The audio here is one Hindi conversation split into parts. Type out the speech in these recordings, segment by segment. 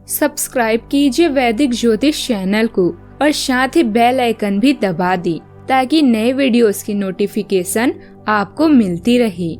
सब्सक्राइब कीजिए वैदिक ज्योतिष चैनल को और साथ ही बेल आइकन भी दबा दी ताकि नए वीडियोस की नोटिफिकेशन आपको मिलती रहे।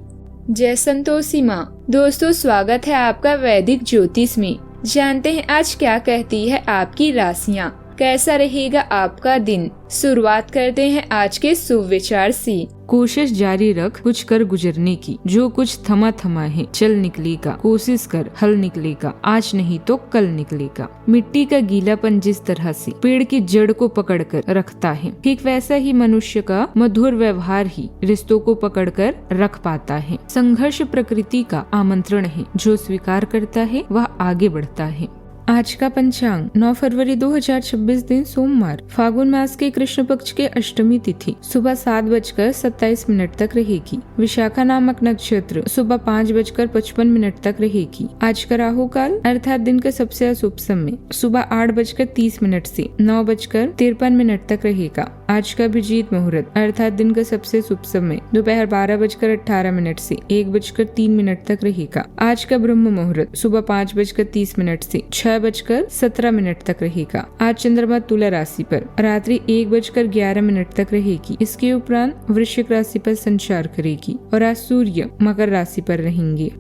जय संतोषी माँ। दोस्तों, स्वागत है आपका वैदिक ज्योतिष में। जानते हैं आज क्या कहती है आपकी राशियाँ, कैसा रहेगा आपका दिन। शुरुआत करते हैं आज के शुभ विचार से। कोशिश जारी रख कुछ कर गुजरने की, जो कुछ थमा थमा है चल निकलेगा। कोशिश कर हल निकलेगा, आज नहीं तो कल निकलेगा। मिट्टी का गीलापन जिस तरह से पेड़ की जड़ को पकड़कर रखता है, ठीक वैसा ही मनुष्य का मधुर व्यवहार ही रिश्तों को पकड़कर रख पाता है। संघर्ष प्रकृति का आमंत्रण है, जो स्वीकार करता है वह आगे बढ़ता है। आज का पंचांग 9 फरवरी 2026 दिन सोमवार, फागुन मास के कृष्ण पक्ष के अष्टमी तिथि सुबह 7:27 तक रहेगी। विशाखा नामक नक्षत्र सुबह 5:55 तक रहेगी। आज का राहु काल अर्थात दिन का सबसे अशुभ समय सुबह 8:30 से 9:53 तक रहेगा। आज का अभिजीत मुहूर्त अर्थात दिन का सबसे शुभ समय दोपहर 12:18 से 1:03 तक रहेगा। आज का ब्रह्म मुहूर्त सुबह 5:30 से 6:17 तक रहेगा। आज चंद्रमा तुला राशि पर रात्रि 1:11 तक रहेगी। इसके उपरांत वृश्चिक राशि पर संचार करेगी और आज सूर्य मकर राशि पर रहेंगे।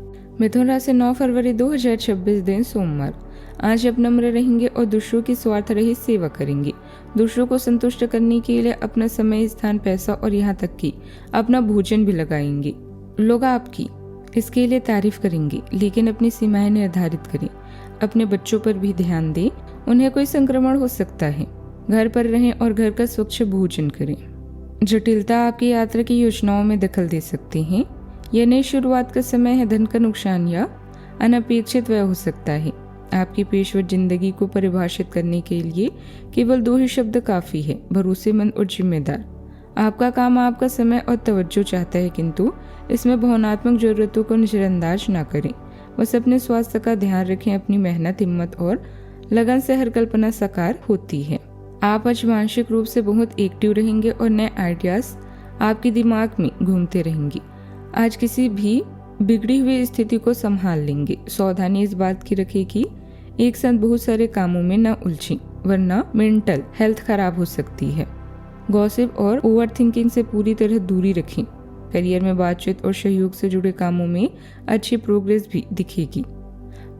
मिथुन राशि 9 फरवरी 2026 दिन सोमवार, आज आप नम्र रहेंगे और दूसरों की स्वार्थ रहित सेवा करेंगे। दूसरों को संतुष्ट करने के लिए अपना समय, स्थान, पैसा और यहाँ तक कि अपना भोजन भी लगाएंगे। लोग आपकी इसके लिए तारीफ करेंगे, लेकिन अपनी सीमाएं निर्धारित करें। अपने बच्चों पर भी ध्यान दें, उन्हें कोई संक्रमण हो सकता है। घर पर रहें और घर का स्वच्छ भोजन करें। जटिलता आपकी यात्रा की योजनाओं में दखल दे सकते हैं। यह नई शुरुआत का समय है। धन का नुकसान या अनपेक्षित व्यय हो सकता है। आपकी पेशेवर जिंदगी को परिभाषित करने के लिए केवल 2 ही शब्द काफी है, भरोसेमंद और जिम्मेदार। आपका काम आपका समय और तवज्जो चाहता है, किंतु इसमें भावनात्मक जरूरतों को नजरअंदाज न करें। बस अपने स्वास्थ्य का ध्यान रखें। अपनी मेहनत, हिम्मत और लगन से हर कल्पना साकार होती है। आप आज मानसिक रूप से बहुत एक्टिव रहेंगे और नए आइडियाज आपके दिमाग में घूमते रहेंगे। आज किसी भी बिगड़ी हुई स्थिति को संभाल लेंगे। सावधानी इस बात की रखें कि एक साथ बहुत सारे कामों में न उलझें, वरना मेंटल हेल्थ खराब हो सकती है। गॉसिप और ओवर थिंकिंग से पूरी तरह दूरी रखें। करियर में बातचीत और सहयोग से जुड़े कामों में अच्छी प्रोग्रेस भी दिखेगी।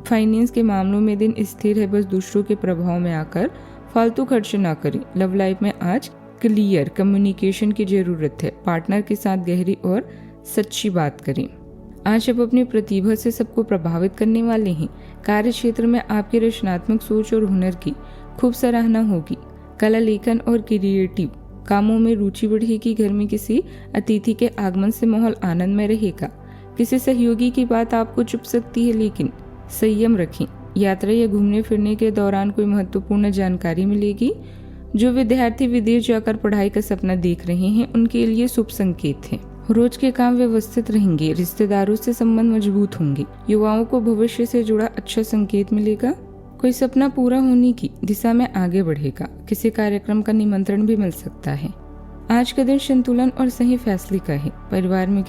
फाइनेंस के मामलों में दिन स्थिर है, बस दूसरों के प्रभाव में आकर फालतू खर्च ना करें। लव लाइफ में आज क्लियर कम्युनिकेशन की जरूरत है। पार्टनर के साथ गहरी और सच्ची बात करें। आज आप अपनी प्रतिभा से सबको प्रभावित करने वाले हैं। कार्य क्षेत्र में आपकी रचनात्मक सोच और हुनर की खूब सराहना होगी। कला, लेखन और क्रिएटिव कामों में रुचि बढ़ेगी। घर में किसी अतिथि के आगमन से माहौल आनंदमय रहेगा। किसी सहयोगी की बात आपको चुभ सकती है, लेकिन संयम रखें। यात्रा या घूमने फिरने के दौरान कोई महत्वपूर्ण जानकारी मिलेगी। जो विद्यार्थी विदेश जाकर पढ़ाई का सपना देख रहे हैं, उनके लिए शुभ संकेत है। रोज के काम व्यवस्थित रहेंगे। रिश्तेदारों से संबंध मजबूत होंगे। युवाओं को भविष्य से जुड़ा अच्छा संकेत मिलेगा। कोई सपना पूरा होने की दिशा में आगे बढ़ेगा। किसी कार्यक्रम का निमंत्रण भी मिल सकता है। आज का दिन संतुलन और सही फैसले का है। परिवार में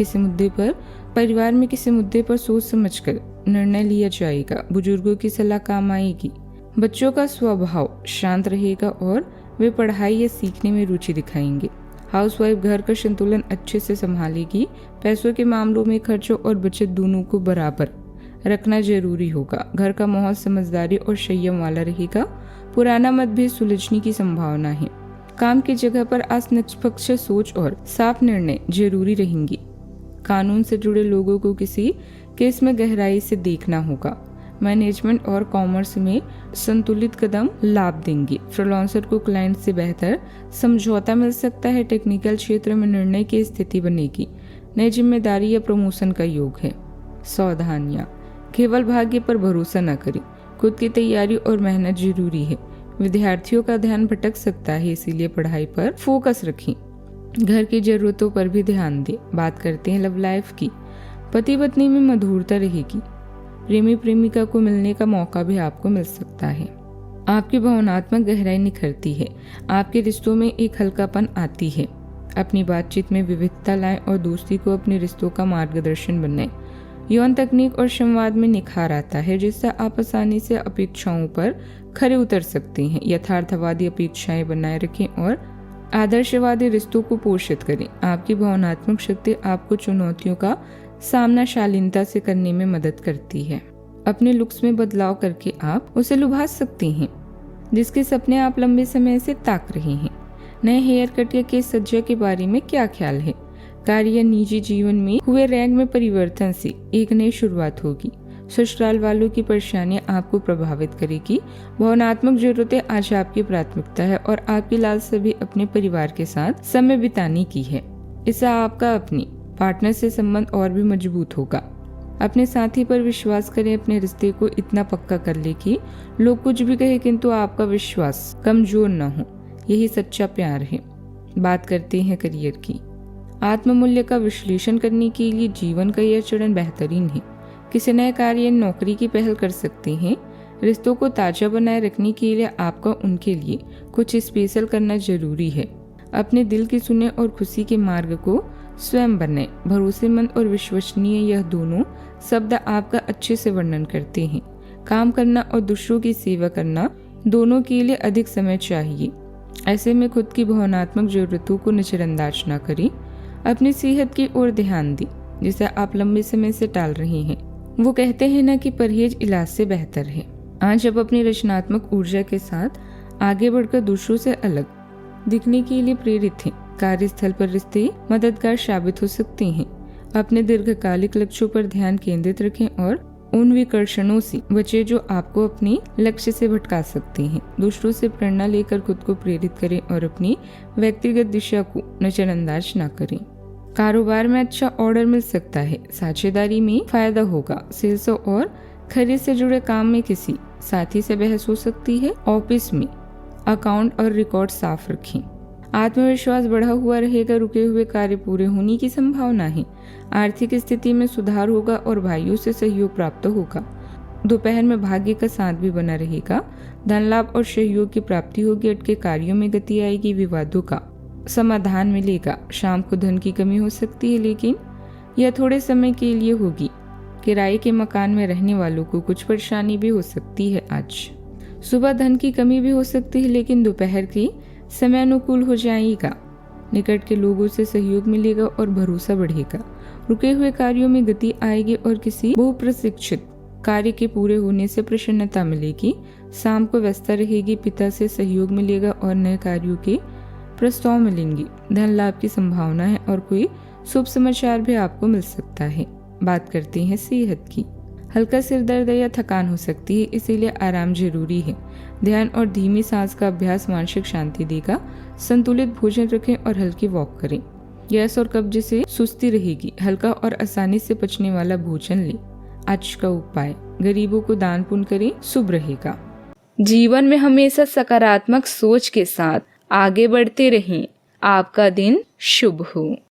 किसी मुद्दे पर सोच समझकर निर्णय लिया जाएगा। बुजुर्गों की सलाह काम आएगी। बच्चों का स्वभाव शांत रहेगा और वे पढ़ाई या सीखने में रुचि दिखाएंगे। हाउसवाइफ घर का संतुलन अच्छे से संभालेगी। पैसों के मामलों में खर्चों और बचत दोनों को बराबर रखना जरूरी होगा। घर का माहौल समझदारी और संयम वाला रहेगा। पुराना मतभेद सुलझने की संभावना है। काम की जगह पर आज निष्पक्ष सोच और साफ निर्णय जरूरी रहेंगी। कानून से जुड़े लोगों को किसी केस में गहराई से देखना होगा। मैनेजमेंट और कॉमर्स में संतुलित कदम लाभ देंगे। फ्रीलांसर को क्लाइंट से बेहतर समझौता मिल सकता है। टेक्निकल क्षेत्र में निर्णय की स्थिति बनेगी। नई जिम्मेदारी या प्रमोशन का योग है। सावधानियां, केवल भाग्य पर भरोसा न करें। खुद की तैयारी और मेहनत जरूरी है। विद्यार्थियों का ध्यान भटक सकता है, इसीलिए पढ़ाई पर फोकस रखें। घर की जरूरतों पर भी ध्यान दें। बात करते हैं लव लाइफ की। पति पत्नी में मधुरता रहेगी। प्रेमी प्रेमिका को मिलने का मौका भी आपको मिल सकता है। आपकी भावनात्मक गहराई निखरती है। आपके रिश्तों में एक हल्कापन आती है। अपनी बातचीत में विविधता लाएं और दोस्ती को अपने रिश्तों का मार्गदर्शन बनाएं। यौन तकनीक और संवाद में निखार आता है, जिससे आप आसानी से अपेक्षाओं पर खरे उतर सकते हैं। यथार्थवादी अपेक्षाएं बनाए रखें और आदर्शवादी रिश्तों को पोषित करें। आपकी भावनात्मक शक्ति आपको चुनौतियों का सामना शालीनता से करने में मदद करती है। अपने लुक्स में बदलाव करके आप उसे लुभा सकते हैं जिसके सपने आप लंबे समय से ताक रहे हैं। नए हेयर कट या केस सज्जा के बारे में क्या ख्याल है? कार्य या निजी जीवन में हुए रैंक में परिवर्तन से एक नई शुरुआत होगी। ससुराल वालों की परेशानियां आपको प्रभावित करेगी। भावनात्मक जरूरतें आज आपकी प्राथमिकता है और आपकी लालसा भी अपने परिवार के साथ समय बिताने की है। इससे आपका अपने पार्टनर से संबंध और भी मजबूत होगा। अपने साथी पर विश्वास करें। अपने रिश्ते को इतना पक्का कर ले कि लोग कुछ भी कहे किंतु आपका विश्वास कमजोर न हो। यही सच्चा प्यार है। बात करते हैं करियर की। आत्ममूल्य का विश्लेषण करने के लिए जीवन का यह चरण बेहतरीन है। किसी नए कार्य या नौकरी की पहल कर सकते हैं। रिश्तों को ताजा बनाए रखने के लिए आपका उनके लिए कुछ स्पेशल करना जरूरी है। अपने दिल की सुने और खुशी के मार्ग को स्वयं बने। भरोसेमंद और विश्वसनीय, यह दोनों शब्द आपका अच्छे से वर्णन करते हैं। काम करना और दूसरों की सेवा करना दोनों के लिए अधिक समय चाहिए। ऐसे में खुद की भावनात्मक जरूरतों को नजरअंदाज न करें। अपनी सेहत की ओर ध्यान दें जिसे आप लंबे समय से टाल रहे हैं। वो कहते हैं ना कि परहेज इलाज से बेहतर है। आज आप अपनी रचनात्मक ऊर्जा के साथ आगे बढ़कर दूसरों से अलग दिखने के लिए प्रेरित हैं। कार्यस्थल पर रिश्ते मददगार साबित हो सकते हैं। अपने दीर्घकालिक लक्ष्यों पर ध्यान केंद्रित रखें और उन विकर्षणों से बचें जो आपको अपने लक्ष्य से भटका सकते हैं। दूसरों से प्रेरणा लेकर खुद को प्रेरित करें और अपनी व्यक्तिगत दिशा को नजरअंदाज न करें। कारोबार में अच्छा ऑर्डर मिल सकता है। साझेदारी में फायदा होगा। सेल्स और खरीद से जुड़े काम में किसी साथी से बहस हो सकती है। ऑफिस में अकाउंट और रिकॉर्ड साफ रखें। आत्मविश्वास बढ़ा हुआ रहेगा। रुके हुए कार्य पूरे होने की संभावना है। आर्थिक स्थिति में सुधार होगा और भाइयों से सहयोग प्राप्त होगा। दोपहर में भाग्य का साथ भी बना रहेगा। धन लाभ और सहयोग की प्राप्ति होगी। अटके कार्यों में गति आएगी। विवादों का समाधान मिलेगा। शाम को धन की कमी हो सकती है, लेकिन यह थोड़े समय के लिए होगी। किराए के मकान में रहने वालों को कुछ परेशानी भी हो सकती है। आज सुबह धन की कमी भी हो सकती है, लेकिन दोपहर की समय अनुकूल हो जाएगा। निकट के लोगों से सहयोग मिलेगा और भरोसा बढ़ेगा। रुके हुए कार्यों में गति आएगी और किसी बहुप्रशिक्षित कार्य के पूरे होने से प्रसन्नता मिलेगी। शाम को व्यस्तता रहेगी। पिता से सहयोग मिलेगा और नए कार्यों के प्रस्ताव मिलेंगे। धन लाभ की संभावना है और कोई शुभ समाचार भी आपको मिल सकता है। बात करते हैं सेहत की। हल्का सिर दर्द या थकान हो सकती है, इसीलिए आराम जरूरी है। ध्यान और धीमी सांस का अभ्यास मानसिक शांति देगा। संतुलित भोजन रखें और हल्की वॉक करें। गैस और कब्ज से सुस्ती रहेगी। हल्का और आसानी से पचने वाला भोजन लें। आज का उपाय, गरीबों को दान पुण्य करें, शुभ रहेगा। जीवन में हमेशा सकारात्मक सोच के साथ आगे बढ़ते रहें। आपका दिन शुभ हो।